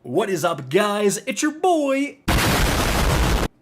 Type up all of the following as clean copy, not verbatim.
What is up, guys? It's your boy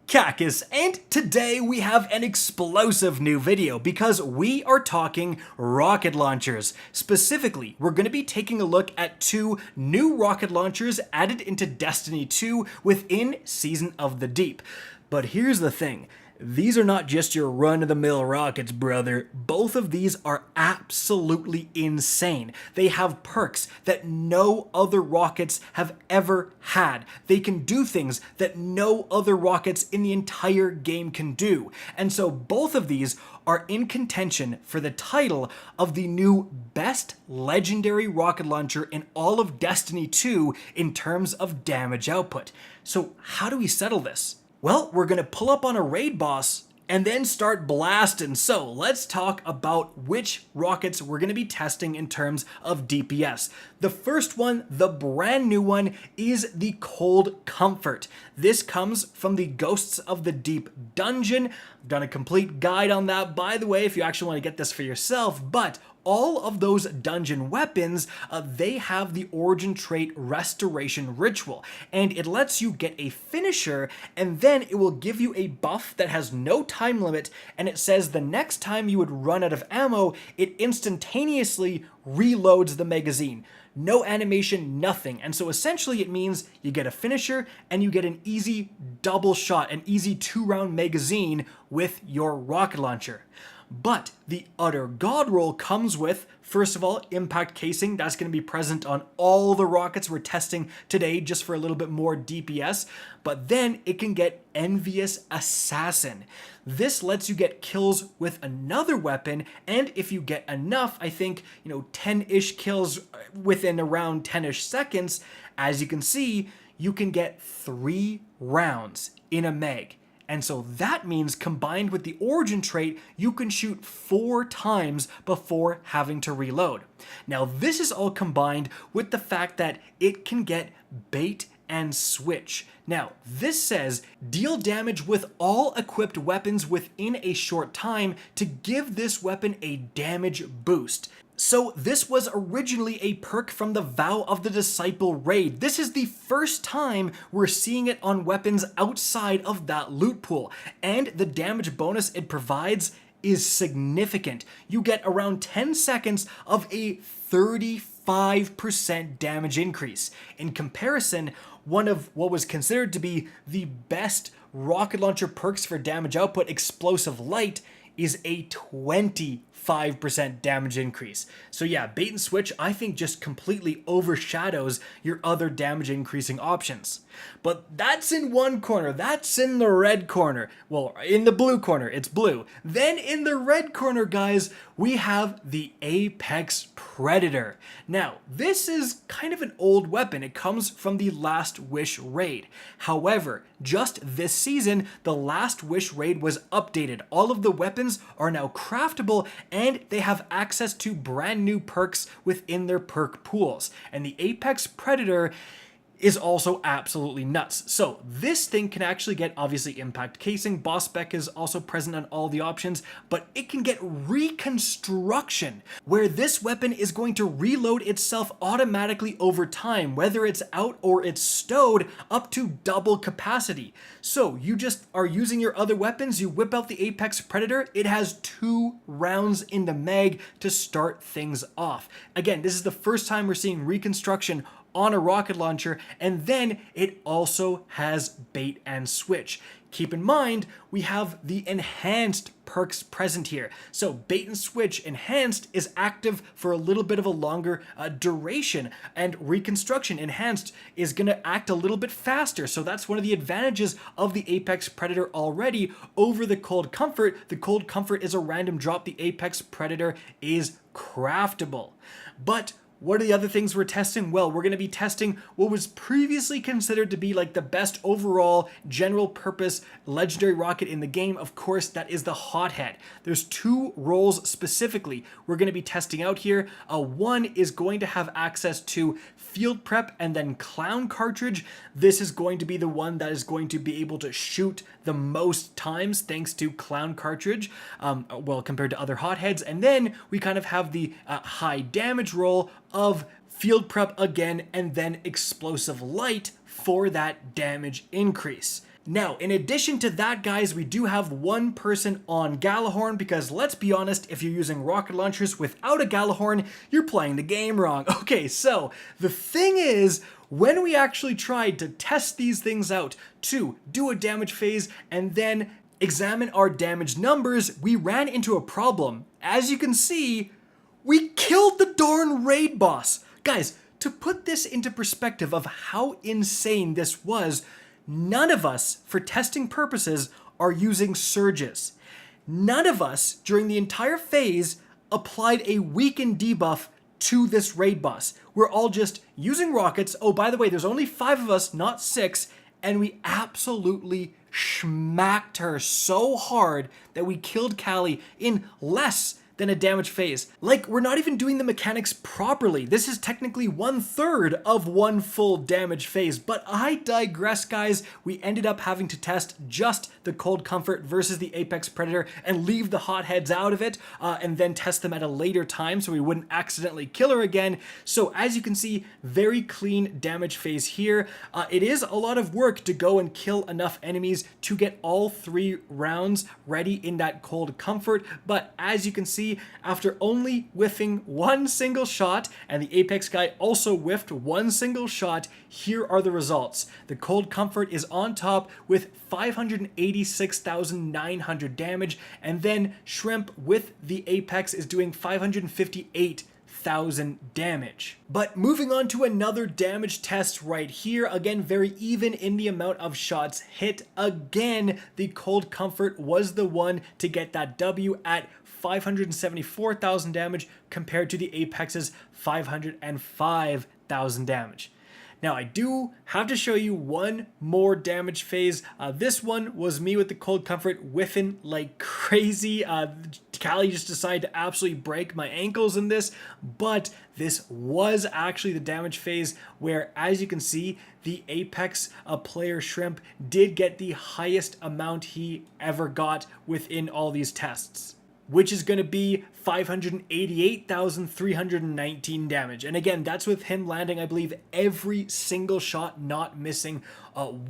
Cacus, and today we have an explosive new video because we are talking rocket launchers. Specifically, we're going to be taking a look at two new rocket launchers added into Destiny 2 within Season of the Deep. But here's the thing. These are not just your run-of-the-mill rockets, brother. Both of these are absolutely insane. They have perks that no other rockets have ever had. They can do things that no other rockets in the entire game can do. And so both of these are in contention for the title of the new best legendary rocket launcher in all of Destiny 2 in terms of damage output. So how do we settle this? Well, we're gonna pull up on a raid boss and then start blasting. So let's talk about which rockets we're gonna be testing in terms of DPS. The first one, the brand new one, is the Cold Comfort. This comes from the Ghosts of the Deep dungeon. I've done a complete guide on that, by the way, if you actually want to get this for yourself, but all of those dungeon weapons, they have the origin trait Restoration Ritual, and it lets you get a finisher, and then it will give you a buff that has no time limit, and it says the next time you would run out of ammo, it instantaneously reloads the magazine. No animation, nothing. And so essentially it means you get a finisher and you get an easy double shot, an easy 2-round magazine with your rocket launcher. But the Utter God roll comes with, first of all, impact casing. That's going to be present on all the rockets we're testing today just for a little bit more DPS. But then it can get Envious Assassin. This lets you get kills with another weapon, and if you get enough, I think, 10-ish kills within around 10-ish seconds, as you can see, you can get 3 rounds in a mag. And so that means combined with the origin trait, you can shoot 4 times before having to reload. Now this is all combined with the fact that it can get bait and switch. Now this says deal damage with all equipped weapons within a short time to give this weapon a damage boost. So this was originally a perk from the Vow of the Disciple raid. This is the first time we're seeing it on weapons outside of that loot pool, and the damage bonus it provides is significant. You get around 10 seconds of a 35% damage increase. In comparison, one of what was considered to be the best rocket launcher perks for damage output, Explosive Light, is a 25% damage increase. So yeah, bait and switch I think just completely overshadows your other damage increasing options. But that's in one corner, that's in the red corner. Well, in the blue corner, it's blue. Then in the red corner, guys, we have the Apex Predator. Now, this is kind of an old weapon. It comes from the Last Wish raid. However, just this season, the Last Wish raid was updated. All of the weapons are now craftable, and they have access to brand new perks within their perk pools. And the Apex Predator is also absolutely nuts. So this thing can actually get, obviously, impact casing. Boss spec is also present on all the options, but it can get reconstruction, where this weapon is going to reload itself automatically over time, whether it's out or it's stowed, up to double capacity. So you just are using your other weapons, you whip out the Apex Predator, it has 2 rounds in the mag to start things off. Again, this is the first time we're seeing reconstruction on a rocket launcher, and then it also has bait and switch. Keep in mind, we have the enhanced perks present here. So bait and switch enhanced is active for a little bit of a longer duration, and reconstruction enhanced is going to act a little bit faster. So that's one of the advantages of the Apex Predator already over the Cold Comfort. The Cold Comfort is a random drop. The Apex Predator is craftable. But what are the other things we're testing? Well, we're going to be testing what was previously considered to be like the best overall general purpose legendary rocket in the game. Of course, that is the Hothead. There's 2 roles specifically we're going to be testing out here. One is going to have access to Field Prep and then Clown Cartridge. This is going to be the one that is going to be able to shoot the most times thanks to Clown Cartridge, well, compared to other Hotheads. And then we kind of have the high damage roll of field prep again, and then explosive light for that damage increase. Now, in addition to that, guys, we do have one person on Galahorn, because let's be honest, if you're using rocket launchers without a Galahorn, you're playing the game wrong. Okay, so the thing is, when we actually tried to test these things out to do a damage phase and then examine our damage numbers, we ran into a problem. As you can see, we killed the darn raid boss. Guys, to put this into perspective of how insane this was, none of us, for testing purposes, are using surges. None of us, during the entire phase, applied a weaken debuff to this raid boss. We're all just using rockets. Oh, by the way, there's only 5 of us, not 6, and we absolutely schmacked her so hard that we killed Callie in less than a damage phase. Like, we're not even doing the mechanics properly. This is technically 1/3 of one full damage phase, but I digress, guys. We ended up having to test just the Cold Comfort versus the Apex Predator and leave the hotheads out of it, and then test them at a later time so we wouldn't accidentally kill her again. So as you can see, very clean damage phase here. It is a lot of work to go and kill enough enemies to get all 3 rounds ready in that Cold Comfort, but as you can see, after only whiffing 1 single shot, and the Apex guy also whiffed 1 single shot, here are the results. The Cold Comfort is on top with 586,900 damage, and then Shrimp with the Apex is doing 558,000 damage. But moving on to another damage test right here, again very even in the amount of shots hit. Again, the Cold Comfort was the one to get that W at 574,000 damage compared to the Apex's 505,000 damage. Now, I do have to show you one more damage phase. This one was me with the Cold Comfort whiffing like crazy. Callie just decided to absolutely break my ankles in this, but this was actually the damage phase where, as you can see, the Apex player Shrimp did get the highest amount he ever got within all these tests, which is going to be 588,319 damage. And again, that's with him landing, I believe, every single shot, not missing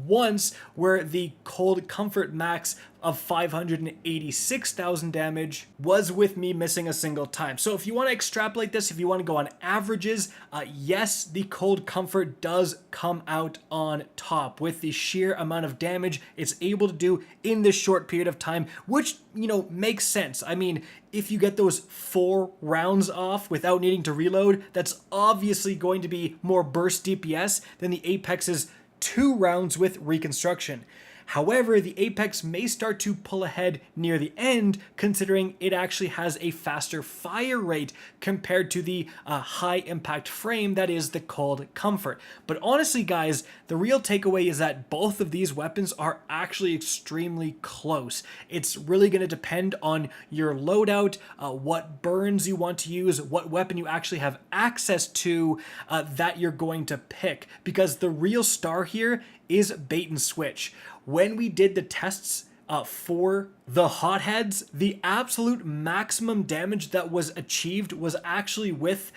once, where the Cold Comfort max of 586,000 damage was with me missing a single time. So if you want to extrapolate this, if you want to go on averages, yes, the Cold Comfort does come out on top with the sheer amount of damage it's able to do in this short period of time, which, you know, makes sense. I mean, if you get those 4 rounds off without needing to reload, that's obviously going to be more burst DPS than the Apex's 2 rounds with reconstruction. However, the Apex may start to pull ahead near the end, considering it actually has a faster fire rate compared to the high impact frame that is the Cold Comfort. But honestly, guys, the real takeaway is that both of these weapons are actually extremely close. It's really going to depend on your loadout, what burns you want to use, what weapon you actually have access to that you're going to pick, because the real star here is bait and switch. When we did the tests for the hotheads, the absolute maximum damage that was achieved was actually with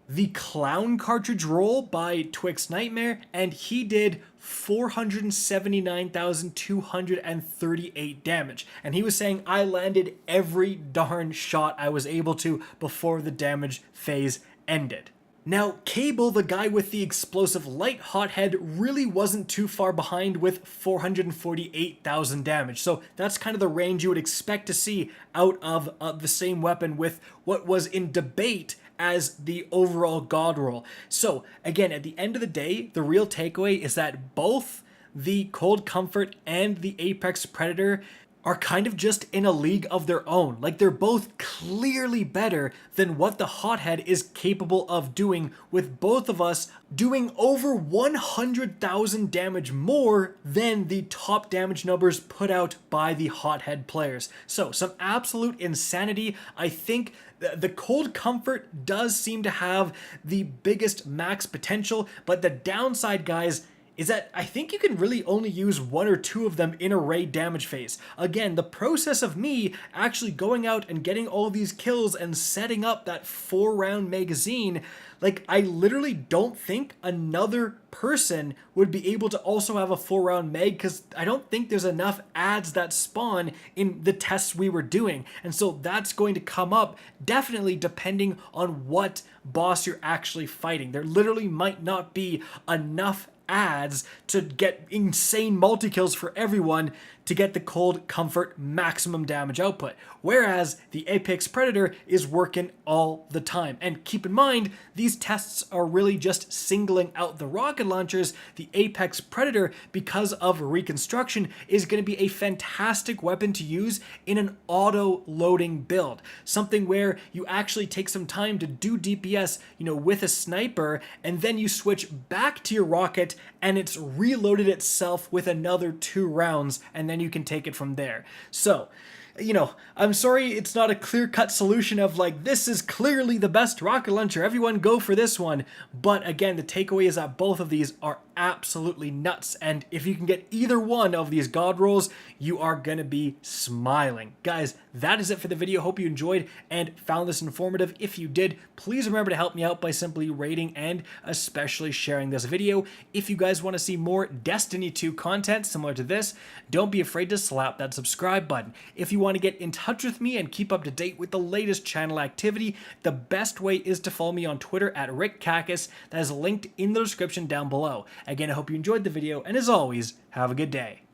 the Clown cartridge roll by Twix Nightmare, and he did 479,238 damage. And he was saying, I landed every darn shot I was able to before the damage phase ended. Now, Cable, the guy with the explosive light hothead, really wasn't too far behind with 448,000 damage. So that's kind of the range you would expect to see out of the same weapon with what was in debate as the overall god roll. So again, at the end of the day, the real takeaway is that both the Cold Comfort and the Apex Predator are kind of just in a league of their own. Like, they're both clearly better than what the hothead is capable of doing, with both of us doing over 100,000 damage more than the top damage numbers put out by the hothead players. So some absolute insanity. I think the Cold Comfort does seem to have the biggest max potential, but the downside, guys, is that I think you can really only use 1 or 2 of them in a raid damage phase. Again, the process of me actually going out and getting all these kills and setting up that 4-round magazine, like, I literally don't think another person would be able to also have a 4-round mag, because I don't think there's enough adds that spawn in the tests we were doing. And so that's going to come up definitely depending on what boss you're actually fighting. There literally might not be enough adds to get insane multi-kills for everyone to get the cold comfort maximum damage output, whereas the Apex Predator is working all the time. And keep in mind, these tests are really just singling out the rocket launchers. The Apex Predator, because of reconstruction, is going to be a fantastic weapon to use in an auto-loading build, something where you actually take some time to do DPS, with a sniper, and then you switch back to your rocket and it's reloaded itself with another 2 rounds, and then you can take it from there. So, I'm sorry it's not a clear-cut solution of like, this is clearly the best rocket launcher, everyone go for this one. But again, the takeaway is that both of these are absolutely nuts, and if you can get either one of these god rolls, you are gonna be smiling. Guys, that is it for the video. Hope you enjoyed and found this informative. If you did, please remember to help me out by simply rating and especially sharing this video. If you guys want to see more Destiny 2 content similar to this, don't be afraid to slap that subscribe button. If you want to get in touch with me and keep up to date with the latest channel activity, the best way is to follow me on Twitter at RickCacus. That is linked in the description down below. Again, I hope you enjoyed the video, and as always, have a good day.